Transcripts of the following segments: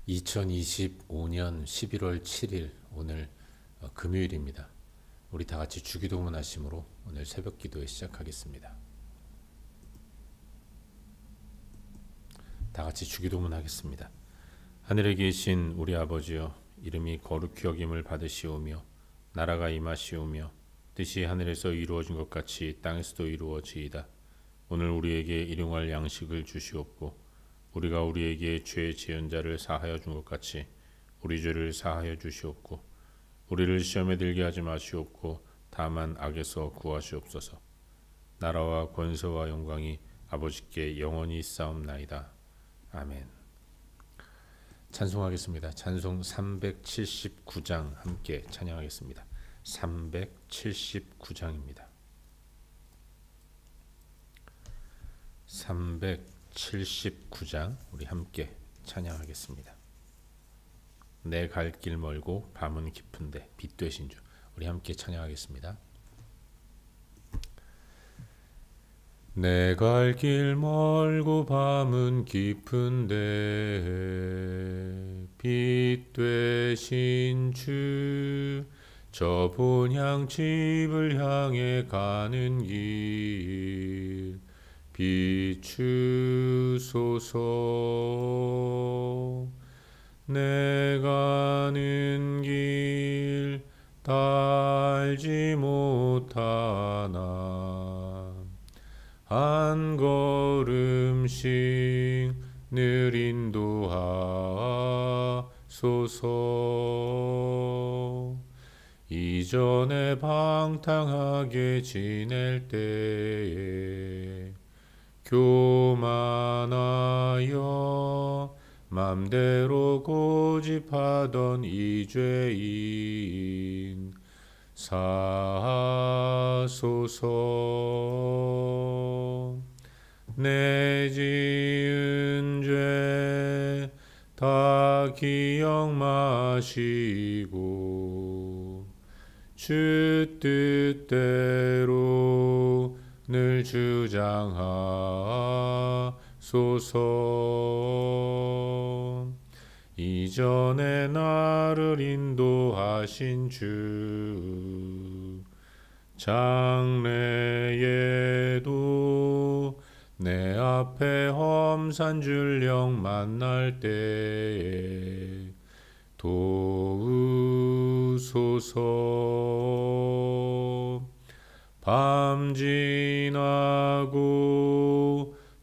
2025년 11월 7일 오늘 금요일입니다. 우리 다 같이 주기도문 하심으로 오늘 새벽 기도에 시작하겠습니다. 다 같이 주기도문 하겠습니다. 하늘에 계신 우리 아버지여, 이름이 거룩히 여김을 받으시오며 나라가 임하시오며 뜻이 하늘에서 이루어진 것 같이 땅에서도 이루어지이다. 오늘 우리에게 일용할 양식을 주시옵고 우리가 우리에게 죄 지은 자를 사하여 준 것 같이 우리 죄를 사하여 주시옵고 우리를 시험에 들게 하지 마시옵고 다만 악에서 구하시옵소서. 나라와 권세와 영광이 아버지께 영원히 있사옵나이다. 아멘. 찬송하겠습니다. 찬송 379장 함께 찬양하겠습니다. 379장입니다. 379장 우리 함께 찬양하겠습니다. 내 갈 길 멀고 밤은 깊은데 빛 되신 주, 우리 함께 찬양하겠습니다. 내 갈 길 멀고 밤은 깊은데 빛 되신 주, 저 본향 집을 향해 가는 길 비추소서. 내 가는 길 다 알지 못하나 한 걸음씩 늘 인도하소서. 이전에 방탕하게 지낼 때에 교만하여 맘대로 고집하던 이 죄인 사하소서. 내 지은 죄 다 기억 마시고 주 뜻대로 늘 주장하소서. 이전에 나를 인도하신 주, 장래에도 내 앞에 험산 줄령 만날 때에 도우소서. 밤 지나고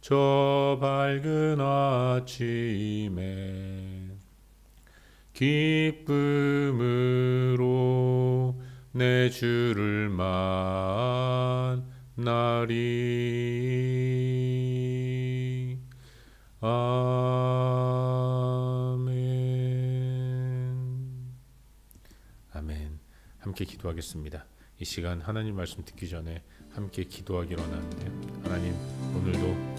저 밝은 아침에 기쁨으로 내 주를 만나리. 아멘. 아멘. 함께 기도하겠습니다. 이 시간 하나님 말씀 듣기 전에 함께 기도하기로 하는데요. 하나님, 오늘도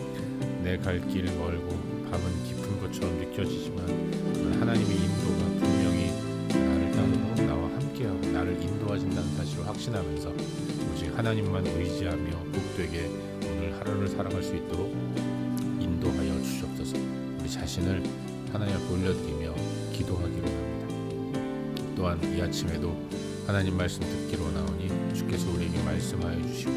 내 갈 길 멀고 밤은 깊은 것처럼 느껴지지만 하나님의 인도가 분명히 나를 따르고 나와 함께하고 나를 인도하신다는 사실을 확신하면서 오직 하나님만 의지하며 복되게 오늘 하루를 살아갈 수 있도록 인도하여 주시옵소서. 우리 자신을 하나님 앞에 올려드리며 기도하기로 합니다. 또한 이 아침에도 하나님 말씀 듣기로 나오니 주께서 우리에게 말씀하여 주시고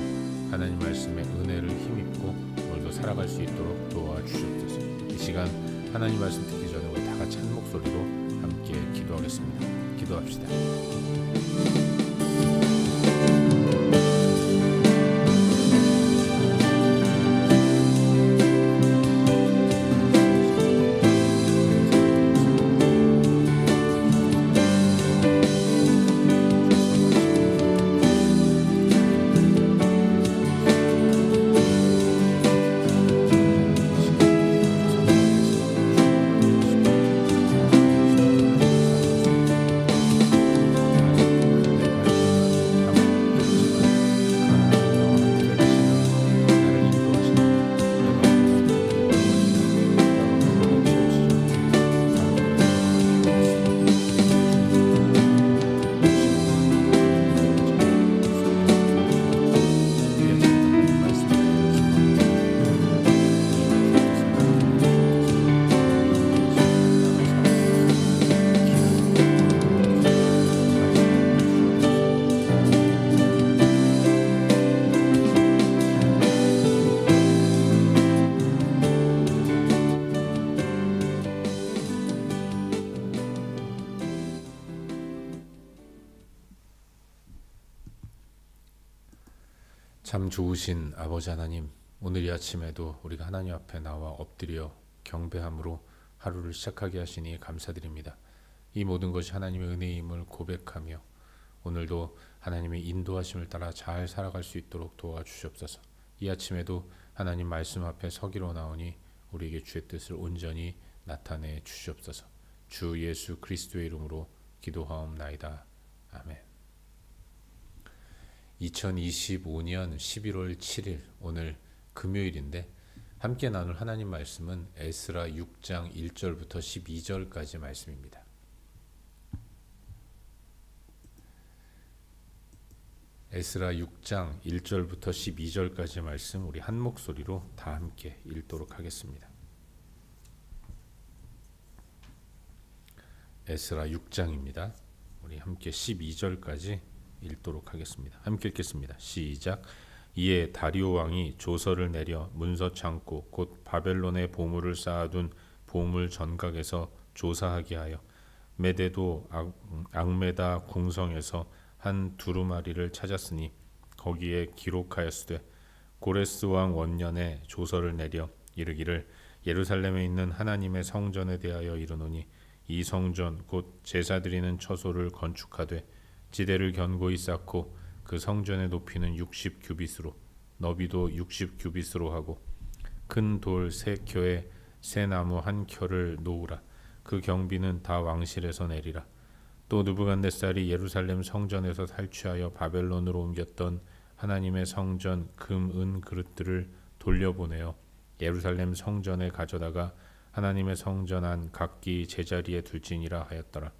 하나님 말씀의 은혜를 힘입고 오늘도 살아갈 수 있도록 도와주시옵소서. 이 시간 하나님 말씀 듣기 전에 우리 다 같이 한 목소리로 함께 기도하겠습니다. 기도합시다. 참 좋으신 아버지 하나님, 오늘 이 아침에도 우리가 하나님 앞에 나와 엎드려 경배함으로 하루를 시작하게 하시니 감사드립니다. 이 모든 것이 하나님의 은혜임을 고백하며 오늘도 하나님의 인도하심을 따라 잘 살아갈 수 있도록 도와주시옵소서. 이 아침에도 하나님 말씀 앞에 서기로 나오니 우리에게 주의 뜻을 온전히 나타내 주시옵소서. 주 예수 그리스도의 이름으로 기도하옵나이다. 아멘. 2025년 11월 7일 오늘 금요일인데 함께 나눌 하나님 말씀은 에스라 6장 1절부터 12절까지 말씀입니다. 에스라 6장 1절부터 12절까지 말씀 우리 한 목소리로 다 함께 읽도록 하겠습니다. 에스라 6장입니다. 우리 함께 12절까지 읽도록 하겠습니다. 함께 읽겠습니다. 시작. 이에 다리오 왕이 조서를 내려 문서 창고 곧 바벨론의 보물을 쌓아둔 보물 전각에서 조사하게 하여 메데도 악메다 궁성에서 한 두루마리를 찾았으니 거기에 기록하였으되 고레스 왕 원년에 조서를 내려 이르기를 예루살렘에 있는 하나님의 성전에 대하여 이르노니 이 성전 곧 제사 드리는 처소를 건축하되 지대를 견고히 쌓고 그 성전의 높이는 60규빗으로 너비도 60규빗으로 하고 큰 돌 3켜에 새 나무 1켜를 놓으라. 그 경비는 다 왕실에서 내리라. 또 느부갓네살이 예루살렘 성전에서 탈취하여 바벨론으로 옮겼던 하나님의 성전 금, 은 그릇들을 돌려보내어 예루살렘 성전에 가져다가 하나님의 성전 안 각기 제자리에 둘지니라 하였더라.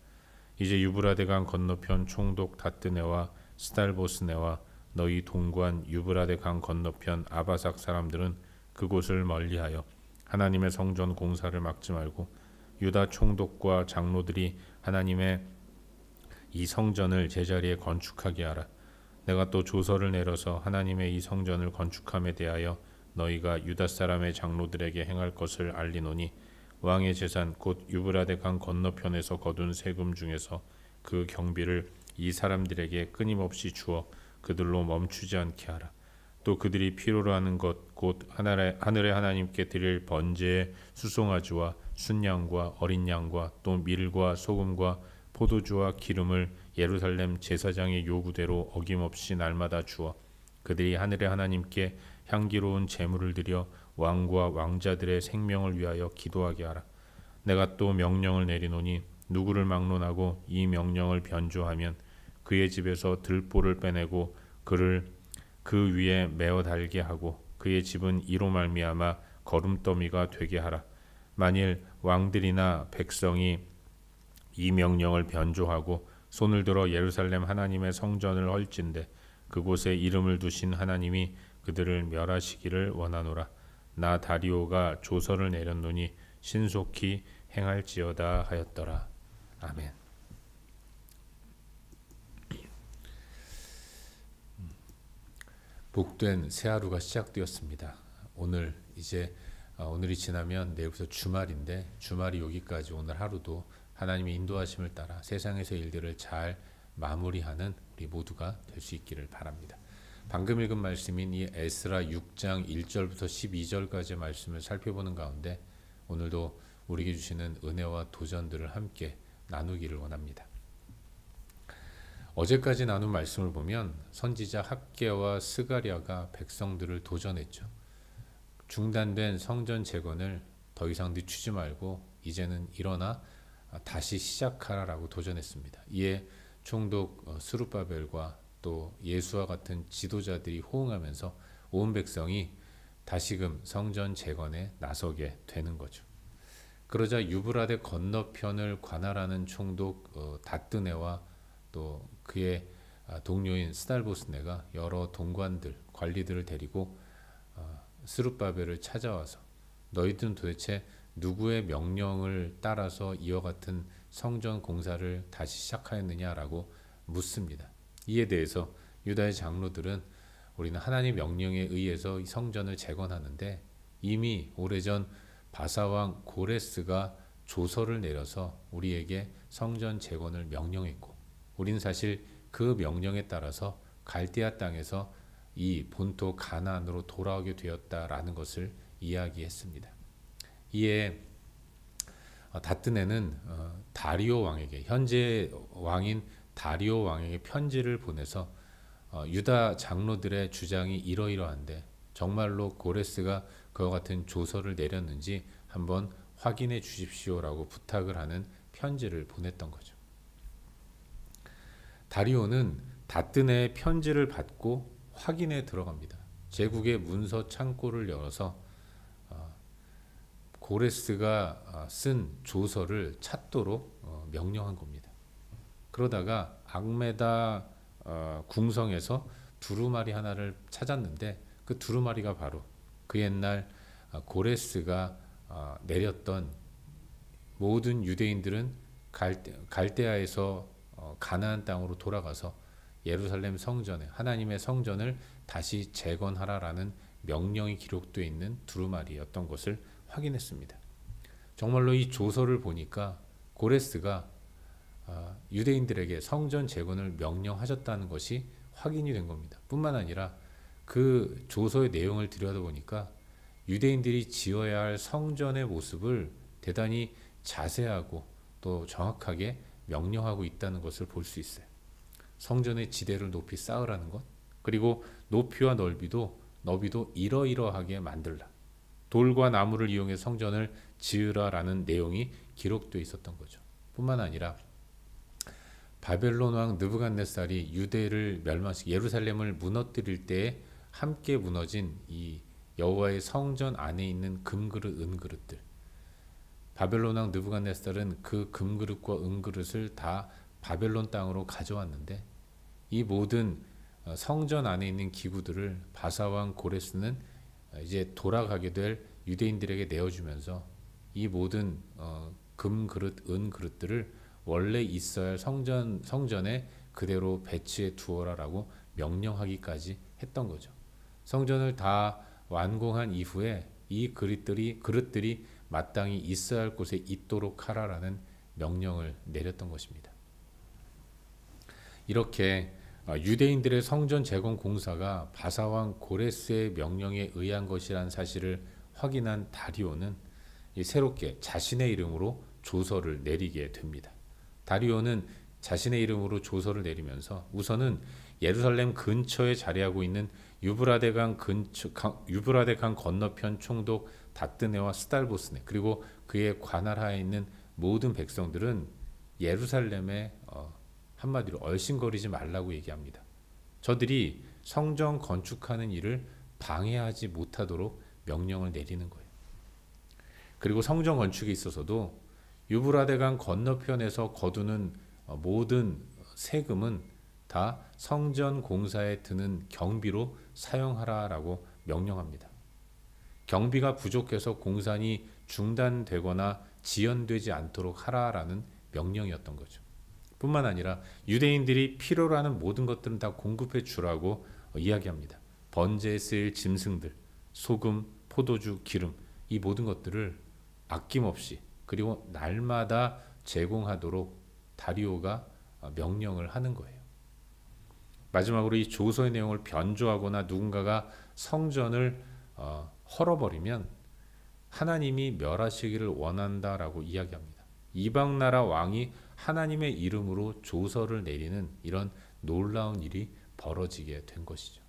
이제 유브라데 강 건너편 총독 다뜨네와 스달보스네와 너희 동관 유브라데 강 건너편 아바삭 사람들은 그곳을 멀리하여 하나님의 성전 공사를 막지 말고 유다 총독과 장로들이 하나님의 이 성전을 제자리에 건축하게 하라. 내가 또 조서를 내려서 하나님의 이 성전을 건축함에 대하여 너희가 유다 사람의 장로들에게 행할 것을 알리노니 왕의 재산 곧 유브라데 강 건너편에서 거둔 세금 중에서 그 경비를 이 사람들에게 끊임없이 주어 그들로 멈추지 않게 하라. 또 그들이 필요로 하는 것 곧 하늘의 하나님께 드릴 번제의 수송아지와 순양과 어린 양과 또 밀과 소금과 포도주와 기름을 예루살렘 제사장의 요구대로 어김없이 날마다 주어 그들이 하늘의 하나님께 향기로운 제물을 드려 왕과 왕자들의 생명을 위하여 기도하게 하라. 내가 또 명령을 내리노니 누구를 막론하고 이 명령을 변조하면 그의 집에서 들보를 빼내고 그를 그 위에 메어 달게 하고 그의 집은 이로 말미암아 거름더미가 되게 하라. 만일 왕들이나 백성이 이 명령을 변조하고 손을 들어 예루살렘 하나님의 성전을 헐진대 그곳에 이름을 두신 하나님이 그들을 멸하시기를 원하노라. 나 다리오가 조서를 내렸노니 신속히 행할지어다 하였더라. 아멘. 복된 새 하루가 시작되었습니다. 오늘이 지나면 내일부터 주말인데 주말이 오기까지 오늘 하루도 하나님의 인도하심을 따라 세상에서의 일들을 잘 마무리하는 우리 모두가 될 수 있기를 바랍니다. 방금 읽은 말씀인 이 에스라 6장 1절부터 12절까지의 말씀을 살펴보는 가운데 오늘도 우리에게 주시는 은혜와 도전들을 함께 나누기를 원합니다. 어제까지 나눈 말씀을 보면 선지자 학개와 스가랴가 백성들을 도전했죠. 중단된 성전 재건을 더 이상 늦추지 말고 이제는 일어나 다시 시작하라라고 도전했습니다. 이에 총독 스룹바벨과 또 예수와 같은 지도자들이 호응하면서 온 백성이 다시금 성전 재건에 나서게 되는 거죠. 그러자 유브라데 건너편을 관할하는 총독 다뜨네와 또 그의 동료인 스달보스네가 여러 동관들, 관리들을 데리고 스룹바벨을 찾아와서 너희들은 도대체 누구의 명령을 따라서 이와 같은 성전 공사를 다시 시작하였느냐라고 묻습니다. 이에 대해서 유다의 장로들은 우리는 하나님의 명령에 의해서 이 성전을 재건하는데 이미 오래전 바사왕 고레스가 조서를 내려서 우리에게 성전 재건을 명령했고 우리는 사실 그 명령에 따라서 갈대아 땅에서 이 본토 가나안으로 돌아오게 되었다라는 것을 이야기했습니다. 이에 다뜨네는 다리오 왕에게, 현재 왕인 다리오 왕에게 편지를 보내서 유다 장로들의 주장이 이러이러한데 정말로 고레스가 그와 같은 조서를 내렸는지 한번 확인해 주십시오라고 부탁을 하는 편지를 보냈던 거죠. 다리오는 다뜨네의 편지를 받고 확인에 들어갑니다. 제국의 문서 창고를 열어서 고레스가 쓴 조서를 찾도록 명령한 겁니다. 그러다가 악메다 궁성에서 두루마리 하나를 찾았는데 그 두루마리가 바로 그 옛날 고레스가 내렸던 모든 유대인들은 갈대아에서 가나안 땅으로 돌아가서 예루살렘 성전에, 하나님의 성전을 다시 재건하라라는 명령이 기록되어 있는 두루마리였던 것을 확인했습니다. 정말로 이 조서를 보니까 고레스가 유대인들에게 성전 재건을 명령하셨다는 것이 확인이 된 겁니다. 뿐만 아니라 그 조서의 내용을 들여다보니까 유대인들이 지어야 할 성전의 모습을 대단히 자세하고 또 정확하게 명령하고 있다는 것을 볼 수 있어요. 성전의 지대를 높이 쌓으라는 것, 그리고 높이와 너비도 이러이러하게 만들라, 돌과 나무를 이용해 성전을 지으라라는 내용이 기록되어 있었던 거죠. 뿐만 아니라 바벨론 왕 느부갓네살이 유대를 멸망시키고 예루살렘을 무너뜨릴 때에 함께 무너진 이 여호와의 성전 안에 있는 금그릇, 은그릇들, 바벨론 왕 느부갓네살은 그 금그릇과 은그릇을 다 바벨론 땅으로 가져왔는데 이 모든 성전 안에 있는 기구들을 바사왕 고레스는 이제 돌아가게 될 유대인들에게 내어주면서 이 모든 금그릇, 은그릇들을 원래 있어야 할 성전에 그대로 배치해 두어라라고 명령하기까지 했던 거죠. 성전을 다 완공한 이후에 이 그릇들이 마땅히 있어야 할 곳에 있도록 하라라는 명령을 내렸던 것입니다. 이렇게 유대인들의 성전 재건 공사가 바사왕 고레스의 명령에 의한 것이라는 사실을 확인한 다리오는 새롭게 자신의 이름으로 조서를 내리게 됩니다. 다리오는 자신의 이름으로 조서를 내리면서 우선은 예루살렘 근처에 자리하고 있는 유브라데 강 건너편 총독 다뜨네와 스달보스네, 그리고 그의 관할하에 있는 모든 백성들은 예루살렘에 한마디로 얼씬거리지 말라고 얘기합니다. 저들이 성전 건축하는 일을 방해하지 못하도록 명령을 내리는 거예요. 그리고 성전 건축에 있어서도 유브라데강 건너편에서 거두는 모든 세금은 다 성전 공사에 드는 경비로 사용하라라고 명령합니다. 경비가 부족해서 공사니 중단되거나 지연되지 않도록 하라라는 명령이었던 거죠. 뿐만 아니라 유대인들이 필요로 하는 모든 것들은 다 공급해 주라고 이야기합니다. 번제에 쓰일 짐승들, 소금, 포도주, 기름, 이 모든 것들을 아낌없이 그리고 날마다 제공하도록 다리오가 명령을 하는 거예요. 마지막으로 이 조서의 내용을 변조하거나 누군가가 성전을 헐어버리면 하나님이 멸하시기를 원한다라고 이야기합니다. 이방 나라 왕이 하나님의 이름으로 조서를 내리는 이런 놀라운 일이 벌어지게 된 것이죠.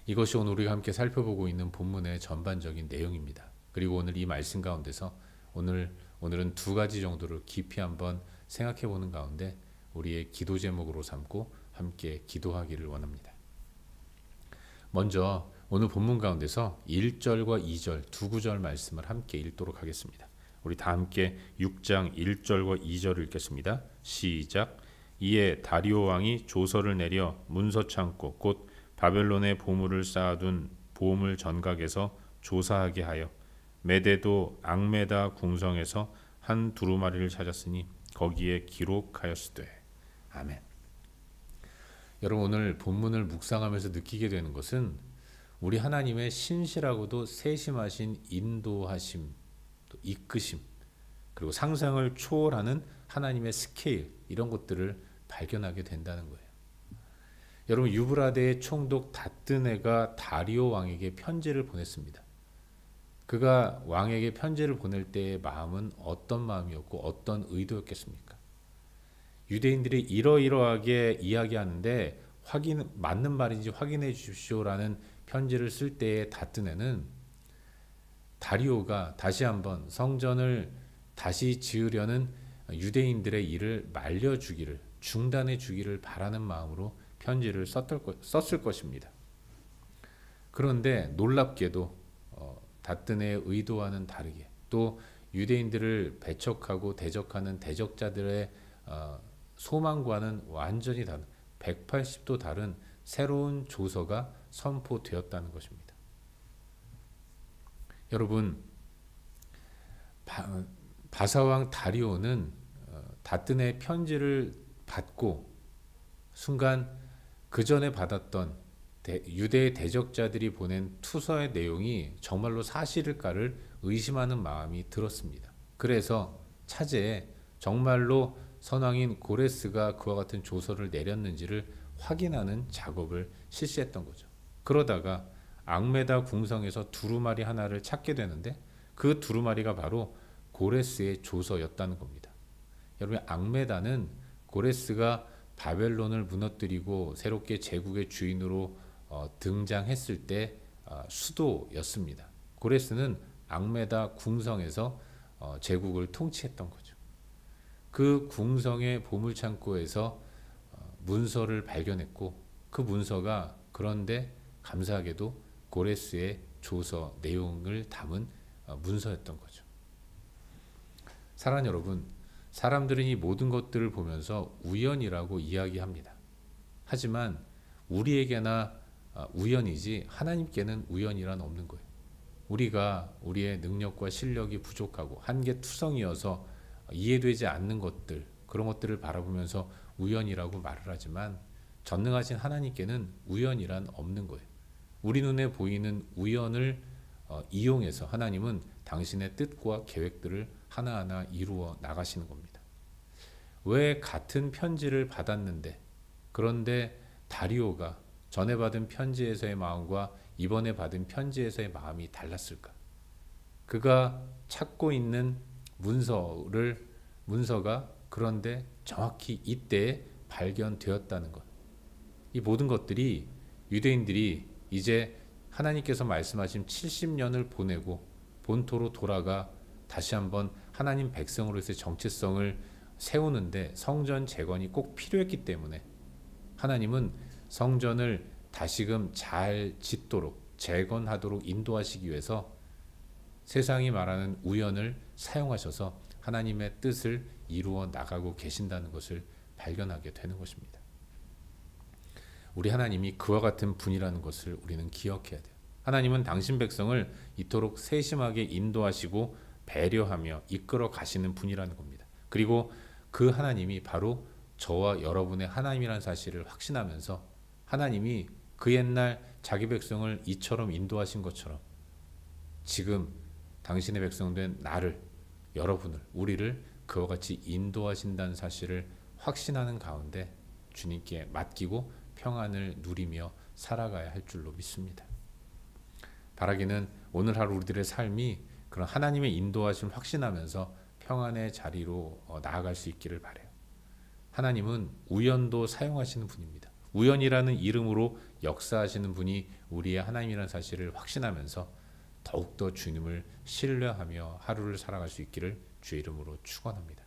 이것이 오늘 우리가 함께 살펴보고 있는 본문의 전반적인 내용입니다. 그리고 오늘 이 말씀 가운데서 오늘은 두 가지 정도를 깊이 한번 생각해 보는 가운데 우리의 기도 제목으로 삼고 함께 기도하기를 원합니다. 먼저 오늘 본문 가운데서 1절과 2절 두 구절 말씀을 함께 읽도록 하겠습니다. 우리 다 함께 6장 1절과 2절을 읽겠습니다. 시작. 이에 다리오 왕이 조서를 내려 문서 창고 곧 바벨론의 보물을 쌓아둔 보물 전각에서 조사하게 하여 메대도 악메다 궁성에서 한 두루마리를 찾았으니 거기에 기록하였으되. 아멘. 여러분, 오늘 본문을 묵상하면서 느끼게 되는 것은 우리 하나님의 신실하고도 세심하신 인도하심, 또 이끄심, 그리고 상상을 초월하는 하나님의 스케일, 이런 것들을 발견하게 된다는 거예요. 여러분, 유브라데의 총독 다뜨네가 다리오 왕에게 편지를 보냈습니다. 그가 왕에게 편지를 보낼 때의 마음은 어떤 마음이었고 어떤 의도였겠습니까? 유대인들이 이러이러하게 이야기하는데 맞는 말인지 확인해 주십시오라는 편지를 쓸 때의 다뜨네는 다리오가 다시 한번 성전을 다시 지으려는 유대인들의 일을 말려주기를, 중단해 주기를 바라는 마음으로 편지를 썼을 것입니다. 그런데 놀랍게도 다뜨네의 의도와는 다르게 또 유대인들을 배척하고 대적하는 대적자들의 소망과는 완전히 다른 180도 다른 새로운 조서가 선포되었다는 것입니다. 여러분, 바사왕 다리오는 다뜨네의 편지를 받고 순간 그 전에 받았던 유대의 대적자들이 보낸 투서의 내용이 정말로 사실일까를 의심하는 마음이 들었습니다. 그래서 차제에 정말로 선왕인 고레스가 그와 같은 조서를 내렸는지를 확인하는 작업을 실시했던 거죠. 그러다가 앙메다 궁성에서 두루마리 하나를 찾게 되는데 그 두루마리가 바로 고레스의 조서였다는 겁니다. 여러분, 앙메다는 고레스가 바벨론을 무너뜨리고 새롭게 제국의 주인으로 등장했을 때 수도였습니다. 고레스는 앙메다 궁성에서 제국을 통치했던 거죠. 그 궁성의 보물창고에서 문서를 발견했고 그 문서가 그런데 감사하게도 고레스의 조서 내용을 담은 문서였던 거죠. 사랑하는 여러분, 사람들은 이 모든 것들을 보면서 우연이라고 이야기합니다. 하지만 우리에게나 우연이지 하나님께는 우연이란 없는 거예요. 우리가 우리의 능력과 실력이 부족하고 한계투성이어서 이해되지 않는 것들, 그런 것들을 바라보면서 우연이라고 말을 하지만 전능하신 하나님께는 우연이란 없는 거예요. 우리 눈에 보이는 우연을 이용해서 하나님은 당신의 뜻과 계획들을 하나하나 이루어 나가시는 겁니다. 왜 같은 편지를 받았는데 그런데 다리오가 전에 받은 편지에서의 마음과 이번에 받은 편지에서의 마음이 달랐을까? 그가 찾고 있는 문서가 그런데 정확히 이때에 발견되었다는 것. 이 모든 것들이 유대인들이 이제 하나님께서 말씀하신 70년을 보내고 본토로 돌아가 다시 한번 하나님 백성으로서의 정체성을 세우는데 성전 재건이 꼭 필요했기 때문에 하나님은 성전을 다시금 잘 짓도록 재건하도록 인도하시기 위해서 세상이 말하는 우연을 사용하셔서 하나님의 뜻을 이루어 나가고 계신다는 것을 발견하게 되는 것입니다. 우리 하나님이 그와 같은 분이라는 것을 우리는 기억해야 돼요. 하나님은 당신 백성을 이토록 세심하게 인도하시고 배려하며 이끌어 가시는 분이라는 겁니다. 그리고 그 하나님이 바로 저와 여러분의 하나님이라는 사실을 확신하면서 하나님이 그 옛날 자기 백성을 이처럼 인도하신 것처럼 지금 당신의 백성된 나를, 여러분을, 우리를 그와 같이 인도하신다는 사실을 확신하는 가운데 주님께 맡기고 평안을 누리며 살아가야 할 줄로 믿습니다. 바라기는 오늘 하루 우리들의 삶이 그런 하나님의 인도하심을 확신하면서 평안의 자리로 나아갈 수 있기를 바라요. 하나님은 우연도 사용하시는 분입니다. 우연이라는 이름으로 역사하시는 분이 우리의 하나님이라는 사실을 확신하면서 더욱더 주님을 신뢰하며 하루를 살아갈 수 있기를 주의 이름으로 축원합니다.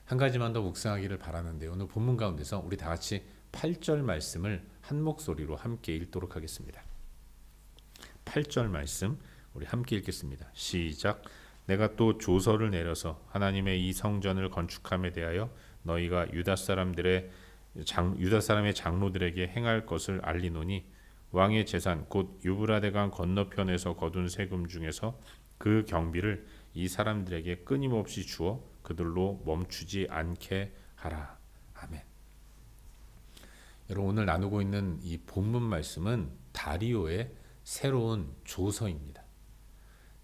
한 가지만 더 묵상하기를 바라는데 오늘 본문 가운데서 우리 다 같이 8절 말씀을 한 목소리로 함께 읽도록 하겠습니다. 8절 말씀 우리 함께 읽겠습니다. 시작. 내가 또 조서를 내려서 하나님의 이 성전을 건축함에 대하여 너희가 유다 사람의 장로들에게 행할 것을 알리노니 왕의 재산 곧 유브라데강 건너편에서 거둔 세금 중에서 그 경비를 이 사람들에게 끊임없이 주어 그들로 멈추지 않게 하라. 아멘. 여러분, 오늘 나누고 있는 이 본문 말씀은 다리오의 새로운 조서입니다.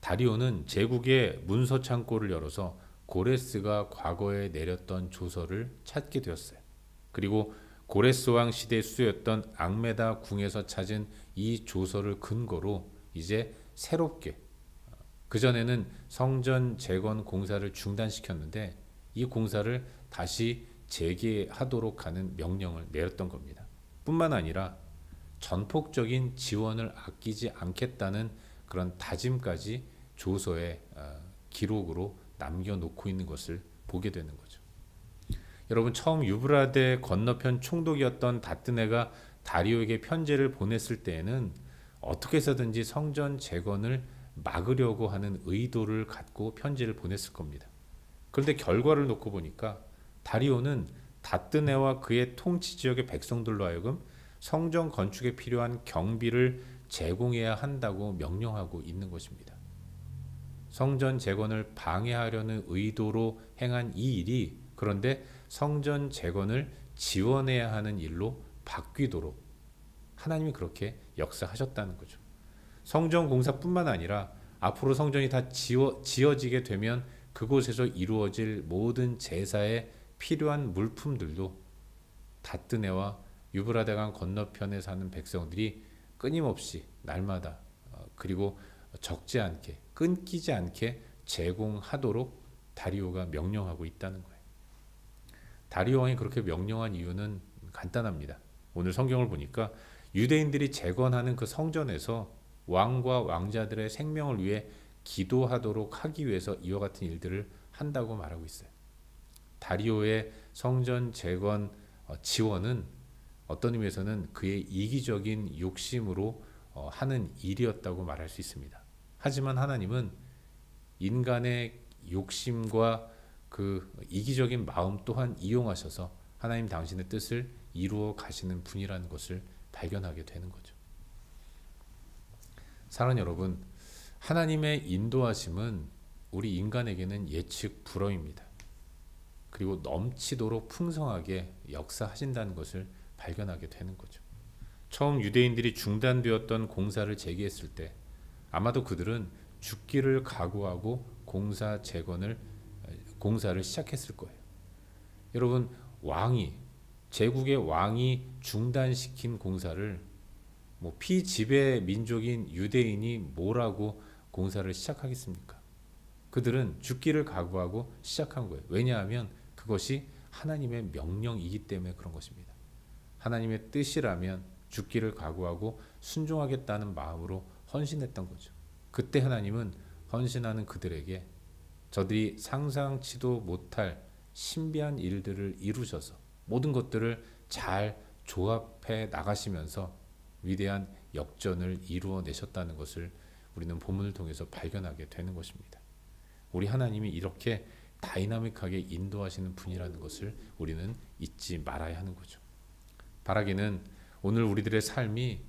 다리오는 제국의 문서 창고를 열어서 고레스가 과거에 내렸던 조서를 찾게 되었어요. 그리고 고레스 왕 시대에 수였던 앙메다 궁에서 찾은 이 조서를 근거로 이제 새롭게, 그전에는 성전 재건 공사를 중단시켰는데 이 공사를 다시 재개하도록 하는 명령을 내렸던 겁니다. 뿐만 아니라 전폭적인 지원을 아끼지 않겠다는 그런 다짐까지 조서에 기록으로 남겨놓고 있는 것을 보게 되는 거죠. 여러분, 처음 유브라데 건너편 총독이었던 다뜨네가 다리오에게 편지를 보냈을 때에는 어떻게 해서든지 성전 재건을 막으려고 하는 의도를 갖고 편지를 보냈을 겁니다. 그런데 결과를 놓고 보니까 다리오는 다뜨네와 그의 통치 지역의 백성들로 하여금 성전 건축에 필요한 경비를 제공해야 한다고 명령하고 있는 것입니다. 성전 재건을 방해하려는 의도로 행한 이 일이 그런데 성전 재건을 지원해야 하는 일로 바뀌도록 하나님이 그렇게 역사하셨다는 거죠. 성전 공사뿐만 아니라 앞으로 성전이 다 지어지게 되면 그곳에서 이루어질 모든 제사에 필요한 물품들도 다뜨네와 유브라데강 건너편에 사는 백성들이 끊임없이 날마다 그리고 적지 않게 끊기지 않게 제공하도록 다리오가 명령하고 있다는 거예요. 다리오 왕이 그렇게 명령한 이유는 간단합니다. 오늘 성경을 보니까 유대인들이 재건하는 그 성전에서 왕과 왕자들의 생명을 위해 기도하도록 하기 위해서 이와 같은 일들을 한다고 말하고 있어요. 다리오의 성전 재건 지원은 어떤 의미에서는 그의 이기적인 욕심으로 하는 일이었다고 말할 수 있습니다. 하지만 하나님은 인간의 욕심과 그 이기적인 마음 또한 이용하셔서 하나님 당신의 뜻을 이루어 가시는 분이라는 것을 발견하게 되는 거죠. 사랑하는 여러분, 하나님의 인도하심은 우리 인간에게는 예측 불허입니다. 그리고 넘치도록 풍성하게 역사하신다는 것을 발견하게 되는 거죠. 처음 유대인들이 중단되었던 공사를 재개했을 때 아마도 그들은 죽기를 각오하고 공사를 시작했을 거예요. 여러분, 제국의 왕이 중단시킨 공사를 피지배 민족인 유대인이 뭐라고 공사를 시작하겠습니까? 그들은 죽기를 각오하고 시작한 거예요. 왜냐하면 그것이 하나님의 명령이기 때문에 그런 것입니다. 하나님의 뜻이라면 죽기를 각오하고 순종하겠다는 마음으로 헌신했던 거죠. 그때 하나님은 헌신하는 그들에게 저들이 상상치도 못할 신비한 일들을 이루셔서 모든 것들을 잘 조합해 나가시면서 위대한 역전을 이루어내셨다는 것을 우리는 본문을 통해서 발견하게 되는 것입니다. 우리 하나님이 이렇게 다이나믹하게 인도하시는 분이라는 것을 우리는 잊지 말아야 하는 거죠. 바라기는 오늘 우리들의 삶이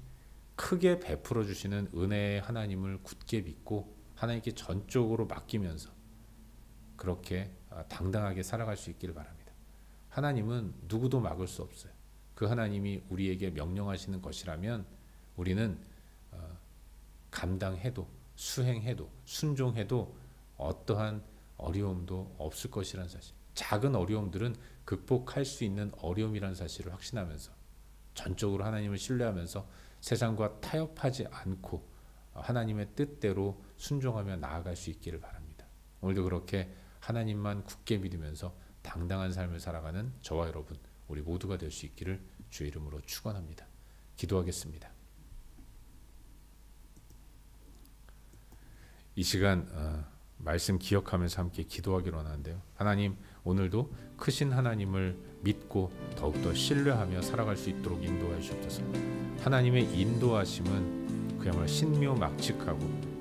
크게 베풀어 주시는 은혜의 하나님을 굳게 믿고 하나님께 전적으로 맡기면서 그렇게 당당하게 살아갈 수 있기를 바랍니다. 하나님은 누구도 막을 수 없어요. 그 하나님이 우리에게 명령하시는 것이라면 우리는 감당해도 수행해도 순종해도 어떠한 어려움도 없을 것이라는 사실, 작은 어려움들은 극복할 수 있는 어려움이라는 사실을 확신하면서 전적으로 하나님을 신뢰하면서 세상과 타협하지 않고 하나님의 뜻대로 순종하며 나아갈 수 있기를 바랍니다. 오늘도 그렇게 하나님만 굳게 믿으면서 당당한 삶을 살아가는 저와 여러분, 우리 모두가 될 수 있기를 주의 이름으로 축원합니다. 기도하겠습니다. 이 시간 말씀 기억하면서 함께 기도하기로 하는데요. 하나님, 오늘도 크신 하나님을 믿고 더욱더 신뢰하며 살아갈 수 있도록 인도하여 주옵소서. 하나님의 인도하심은 그야말로 신묘막측하고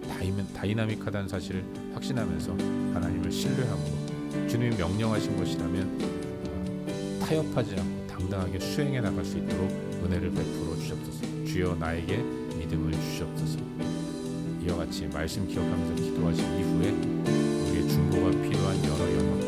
다이나믹하다는 사실을 확신하면서 하나님을 신뢰함으로 주님이 명령하신 것이라면 타협하지 않고 당당하게 수행해 나갈 수 있도록 은혜를 베풀어 주옵소서. 주여 나에게 믿음을 주시옵소서. 이와 같이 말씀 기억하면서 기도하신 이후에 우리의 중보가 필요한 여러 영혼